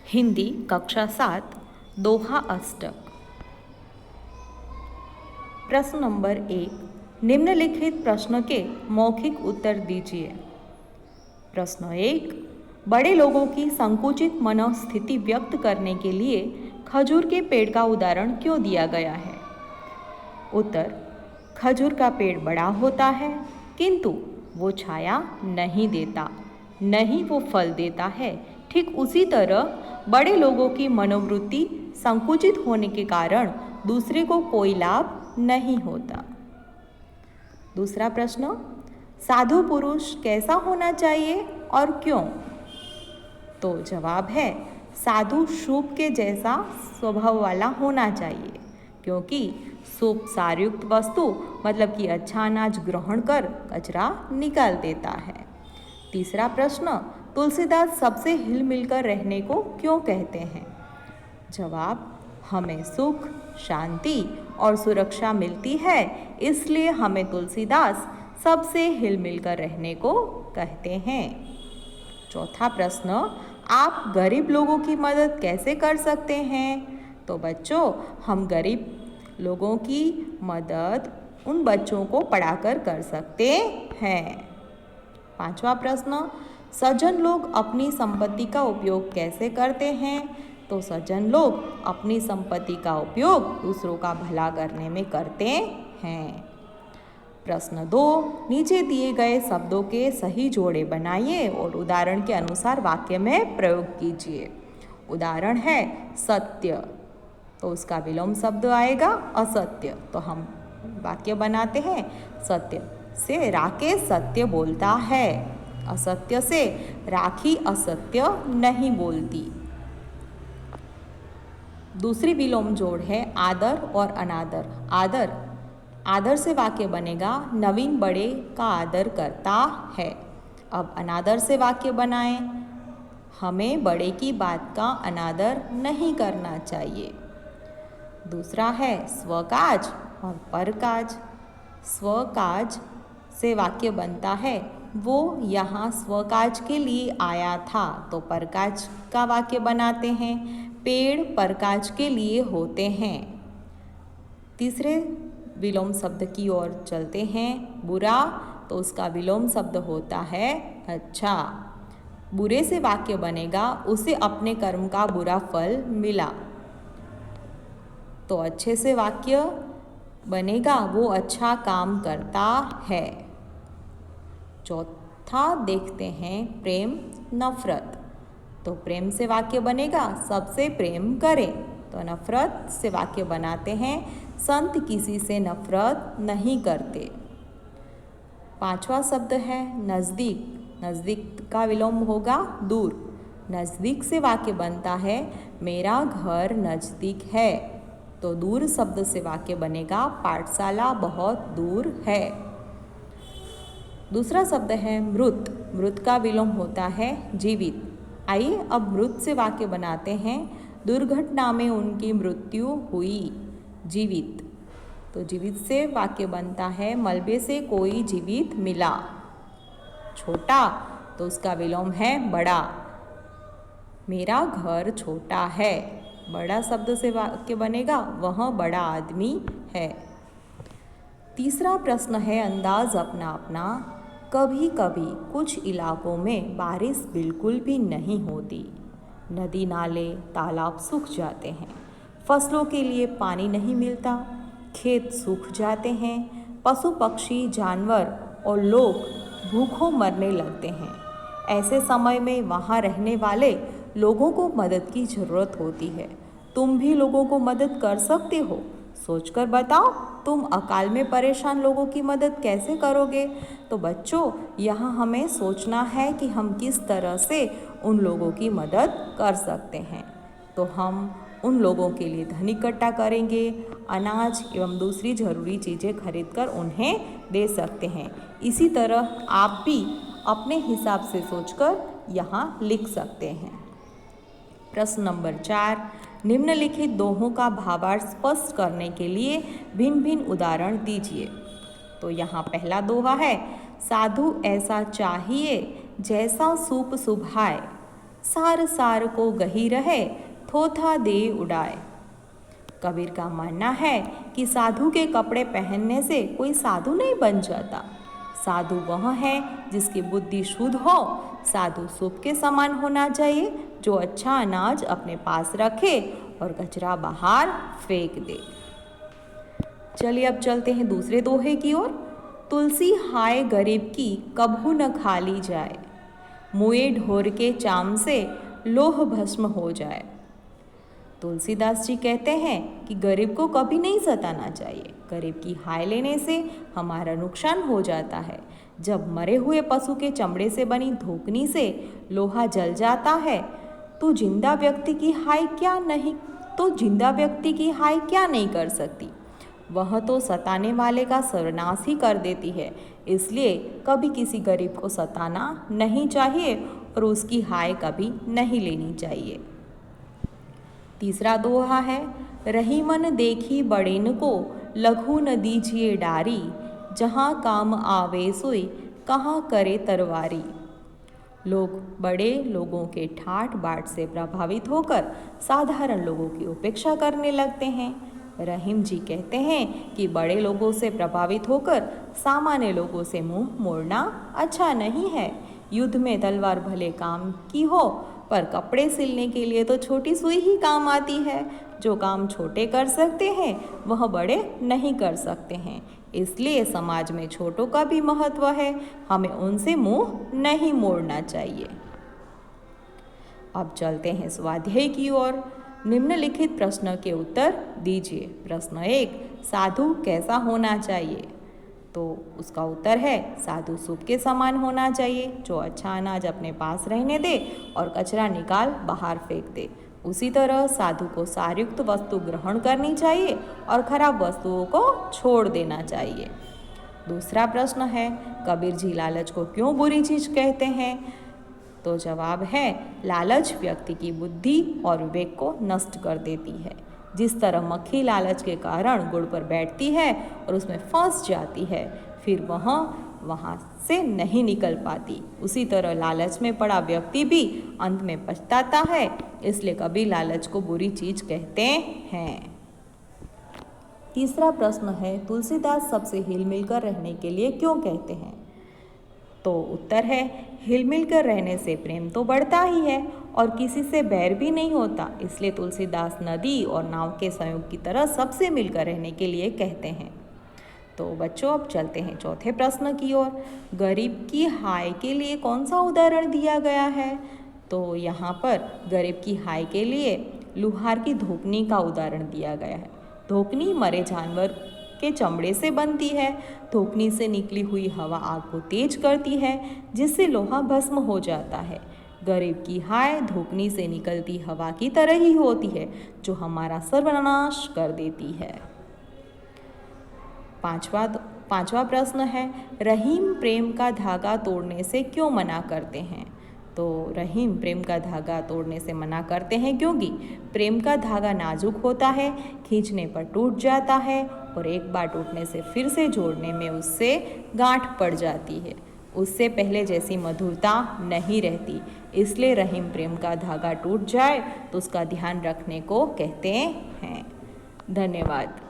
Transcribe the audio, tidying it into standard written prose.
हिंदी कक्षा 7 दोहा अष्टक। प्रश्न नंबर 1, निम्नलिखित प्रश्न के मौखिक उत्तर दीजिए। प्रश्न 1, बड़े लोगों की संकुचित मनोस्थिति व्यक्त करने के लिए खजूर के पेड़ का उदाहरण क्यों दिया गया है? उत्तर, खजूर का पेड़ बड़ा होता है किंतु वो छाया नहीं देता, नहीं वो फल देता है। ठीक उसी तरह बड़े लोगों की मनोवृत्ति संकुचित होने के कारण दूसरे को कोई लाभ नहीं होता। दूसरा प्रश्न, साधु पुरुष कैसा होना चाहिए और क्यों? तो जवाब है, साधु शुभ के जैसा स्वभाव वाला होना चाहिए, क्योंकि शुभ सारयुक्त वस्तु मतलब कि अच्छा अनाज ग्रहण कर कचरा निकाल देता है। तीसरा प्रश्न, तुलसीदास सबसे हिल मिलकर रहने को क्यों कहते हैं? जवाब, हमें सुख, शांति और सुरक्षा मिलती है, इसलिए हमें तुलसीदास सबसे हिल मिलकर रहने को कहते हैं। चौथा प्रश्न, आप गरीब लोगों की मदद कैसे कर सकते हैं? तो बच्चों, हम गरीब लोगों की मदद उन बच्चों को पढ़ाकर कर सकते हैं। पांचवा प्रश्न, सज्जन लोग अपनी संपत्ति का उपयोग कैसे करते हैं? तो सज्जन लोग अपनी संपत्ति का उपयोग दूसरों का भला करने में करते हैं। प्रश्न 2, नीचे दिए गए शब्दों के सही जोड़े बनाइए और उदाहरण के अनुसार वाक्य में प्रयोग कीजिए। उदाहरण है सत्य, तो उसका विलोम शब्द आएगा असत्य। तो हम वाक्य बनाते हैं, सत्य से राकेश सत्य बोलता है, असत्य से राखी असत्य नहीं बोलती। दूसरी विलोम जोड़ है आदर और अनादर। आदर, आदर से वाक्य बनेगा नवीन बड़े का आदर करता है। अब अनादर से वाक्य बनाएं, हमें बड़े की बात का अनादर नहीं करना चाहिए। दूसरा है स्वकाज और परकाज। स्वकाज से वाक्य बनता है वो यहाँ स्वकाज के लिए आया था, तो परकाज का वाक्य बनाते हैं, पेड़ परकाज के लिए होते हैं। तीसरे विलोम शब्द की ओर चलते हैं, बुरा, तो उसका विलोम शब्द होता है अच्छा। बुरे से वाक्य बनेगा उसे अपने कर्म का बुरा फल मिला, तो अच्छे से वाक्य बनेगा वो अच्छा काम करता है। चौथा देखते हैं प्रेम नफरत। तो प्रेम से वाक्य बनेगा सबसे प्रेम करें, तो नफरत से वाक्य बनाते हैं संत किसी से नफरत नहीं करते। पांचवा शब्द है नज़दीक। नज़दीक का विलोम होगा दूर। नज़दीक से वाक्य बनता है मेरा घर नज़दीक है, तो दूर शब्द से वाक्य बनेगा पाठशाला बहुत दूर है। दूसरा शब्द है मृत। मृत का विलोम होता है जीवित। आइए अब मृत से वाक्य बनाते हैं, दुर्घटना में उनकी मृत्यु हुई, जीवित। तो जीवित से वाक्य बनता है मलबे से कोई जीवित मिला। छोटा, तो उसका विलोम है बड़ा, मेरा घर छोटा है। बड़ा शब्द से वाक्य बनेगा वह बड़ा आदमी है। तीसरा प्रश्न है अंदाज अपना अपना। कभी कभी कुछ इलाकों में बारिश बिल्कुल भी नहीं होती, नदी नाले तालाब सूख जाते हैं, फसलों के लिए पानी नहीं मिलता, खेत सूख जाते हैं, पशु पक्षी जानवर और लोग भूखों मरने लगते हैं। ऐसे समय में वहाँ रहने वाले लोगों को मदद की ज़रूरत होती है। तुम भी लोगों को मदद कर सकते हो, सोचकर बताओ तुम अकाल में परेशान लोगों की मदद कैसे करोगे? तो बच्चों, यहाँ हमें सोचना है कि हम किस तरह से उन लोगों की मदद कर सकते हैं। तो हम उन लोगों के लिए धन इकट्ठा करेंगे, अनाज एवं दूसरी ज़रूरी चीज़ें खरीदकर उन्हें दे सकते हैं। इसी तरह आप भी अपने हिसाब से सोचकर यहाँ लिख सकते हैं। प्रश्न नंबर 4, निम्नलिखित दोहों का भावार्थ स्पष्ट करने के लिए भिन्न भिन्न उदाहरण दीजिए। तो यहाँ पहला दोहा है साधु ऐसा चाहिए जैसा सूप सुभाए। सार सार को गही रहे, थोथा दे उड़ाए। कबीर का मानना है कि साधु के कपड़े पहनने से कोई साधु नहीं बन जाता। साधु वह है जिसकी बुद्धि शुद्ध हो। साधु सूप के समान होना चाहिए, जो अच्छा अनाज अपने पास रखे और कचरा बाहर फेंक दे। चलिए अब चलते हैं दूसरे दोहे की ओर। तुलसी हाय गरीब की कभू न खाली जाए, मुए ढोर के चाम से लोह भस्म हो जाए। तुलसीदास जी कहते हैं कि गरीब को कभी नहीं सताना चाहिए। गरीब की हाय लेने से हमारा नुकसान हो जाता है। जब मरे हुए पशु के चमड़े से बनी धोकनी से लोहा जल जाता है तो जिंदा व्यक्ति की हाय क्या नहीं कर सकती। वह तो सताने वाले का सर्वनाश ही कर देती है। इसलिए कभी किसी गरीब को सताना नहीं चाहिए और उसकी हाय कभी नहीं लेनी चाहिए। तीसरा दोहा है, रही मन देखी बड़ेन को लघु न दीजिए डारी, जहाँ काम आवे सोई कहाँ करे तरवारी। लोग बड़े लोगों के ठाट बाट से प्रभावित होकर साधारण लोगों की उपेक्षा करने लगते हैं। रहीम जी कहते हैं कि बड़े लोगों से प्रभावित होकर सामान्य लोगों से मुंह मोड़ना अच्छा नहीं है। युद्ध में तलवार भले काम की हो, पर कपड़े सिलने के लिए तो छोटी सुई ही काम आती है। जो काम छोटे कर सकते हैं वह बड़े नहीं कर सकते हैं। इसलिए समाज में छोटों का भी महत्व है, हमें उनसे मुंह नहीं मोड़ना चाहिए। अब चलते हैं स्वाध्याय की ओर। निम्नलिखित प्रश्न के उत्तर दीजिए। प्रश्न 1, साधु कैसा होना चाहिए? तो उसका उत्तर है, साधु सूप के समान होना चाहिए, जो अच्छा अनाज अपने पास रहने दे और कचरा निकाल बाहर फेंक दे। उसी तरह साधु को सारयुक्त वस्तु ग्रहण करनी चाहिए और खराब वस्तुओं को छोड़ देना चाहिए। दूसरा प्रश्न है, कबीर जी लालच को क्यों बुरी चीज कहते हैं? तो जवाब है, लालच व्यक्ति की बुद्धि और विवेक को नष्ट कर देती है। जिस तरह मक्खी लालच के कारण गुड़ पर बैठती है और उसमें फंस जाती है, फिर वहाँ से नहीं निकल पाती, उसी तरह लालच में पड़ा व्यक्ति भी अंत में पछताता है। इसलिए कबीर लालच को बुरी चीज कहते हैं। तीसरा प्रश्न है, तुलसीदास सबसे हिल मिलकर रहने के लिए क्यों कहते हैं? तो उत्तर है, हिल मिलकर रहने से प्रेम तो बढ़ता ही है और किसी से बैर भी नहीं होता। इसलिए तुलसीदास नदी और नाव के संयोग की तरह सबसे मिलकर रहने के लिए कहते हैं। तो बच्चों अब चलते हैं चौथे प्रश्न की ओर। गरीब की हाय के लिए कौन सा उदाहरण दिया गया है? तो यहाँ पर गरीब की हाय के लिए लुहार की धोकनी का उदाहरण दिया गया है। धोकनी मरे जानवर के चमड़े से बनती है। धोकनी से निकली हुई हवा आग को तेज करती है, जिससे लोहा भस्म हो जाता है। गरीब की हाय धोकनी से निकलती हवा की तरह ही होती है, जो हमारा सर्वनाश कर देती है। पांचवा प्रश्न है, रहीम प्रेम का धागा तोड़ने से क्यों मना करते हैं? तो रहीम प्रेम का धागा तोड़ने से मना करते हैं क्योंकि प्रेम का धागा नाजुक होता है, खींचने पर टूट जाता है और एक बार टूटने से फिर से जोड़ने में उससे गांठ पड़ जाती है। उससे पहले जैसी मधुरता नहीं रहती। इसलिए रहीम प्रेम का धागा टूट जाए तो उसका ध्यान रखने को कहते हैं। धन्यवाद।